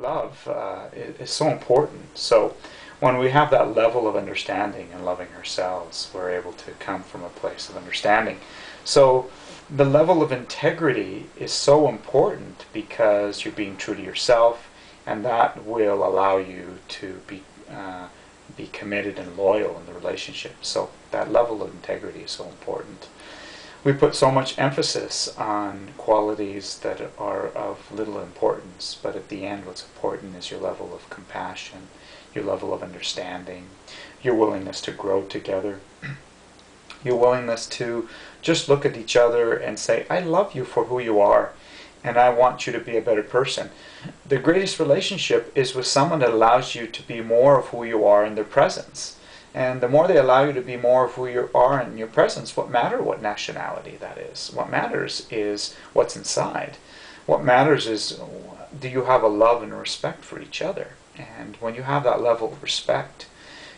love is so important. So when we have that level of understanding and loving ourselves, we're able to come from a place of understanding. So the level of integrity is so important because you're being true to yourself, and that will allow you to be committed and loyal in the relationship. So that level of integrity is so important. We put so much emphasis on qualities that are of little importance, but at the end what's important is your level of compassion, your level of understanding, your willingness to grow together, your willingness to just look at each other and say, I love you for who you are, and I want you to be a better person. The greatest relationship is with someone that allows you to be more of who you are in their presence. And the more they allow you to be more of who you are in your presence, what nationality that is. What matters is what's inside. What matters is, do you have a love and a respect for each other? And when you have that level of respect,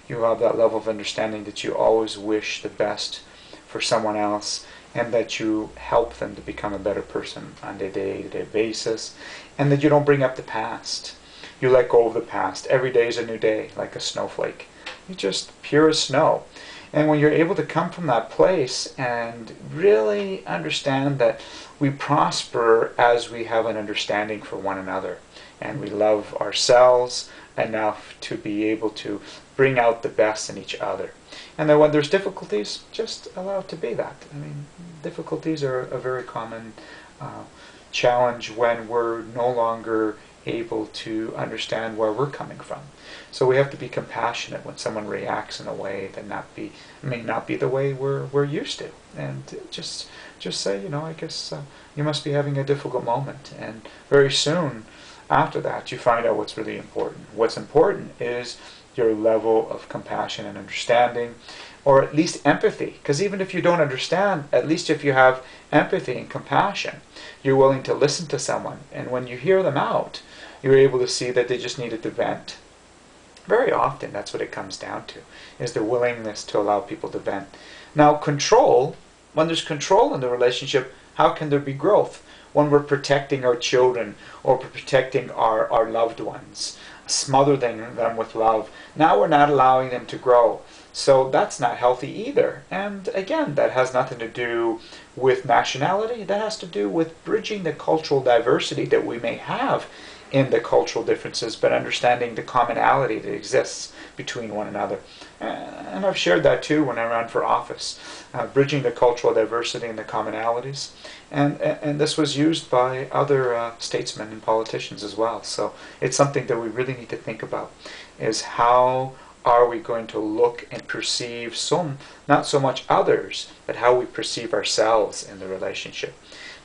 you have that level of understanding that you always wish the best for someone else, and that you help them to become a better person on a day-to-day basis, and that you don't bring up the past. You let go of the past. Every day is a new day, like a snowflake. You're just pure as snow. And when you're able to come from that place and really understand that we prosper as we have an understanding for one another, and we love ourselves enough to be able to bring out the best in each other. And then when there's difficulties, just allow it to be that. I mean, difficulties are a very common challenge when we're no longer able to understand where we're coming from. So we have to be compassionate when someone reacts in a way that may not be the way we're used to, and just say, I guess you must be having a difficult moment, and very soon after that you find out what's really important. What's important is your level of compassion and understanding, or at least empathy, because even if you don't understand, at least if you have empathy and compassion, you're willing to listen to someone, and when you hear them out, you're able to see that they just needed to vent. Very often that's what it comes down to, is the willingness to allow people to vent. Now control, when there's control in the relationship, how can there be growth? When we're protecting our children or protecting our loved ones, smothering them with love, now we're not allowing them to grow. So that's not healthy either. And again, that has nothing to do with nationality. That has to do with bridging the cultural diversity that we may have in the cultural differences, but understanding the commonality that exists between one another. And I've shared that too when I ran for office, bridging the cultural diversity and the commonalities. And this was used by other statesmen and politicians as well. So it's something that we really need to think about, is how are we going to look and perceive not so much others, but how we perceive ourselves in the relationship.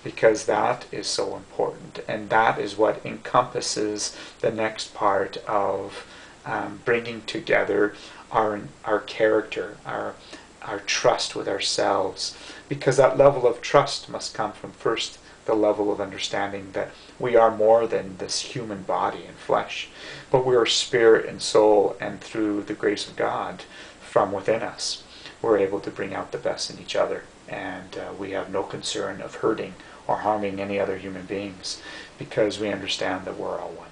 Because that is so important, and that is what encompasses the next part of bringing together our character, our trust with ourselves, because that level of trust must come from first the level of understanding that we are more than this human body and flesh, but we are spirit and soul, and through the grace of God from within us, we're able to bring out the best in each other, and we have no concern of hurting or harming any other human beings, because we understand that we're all one.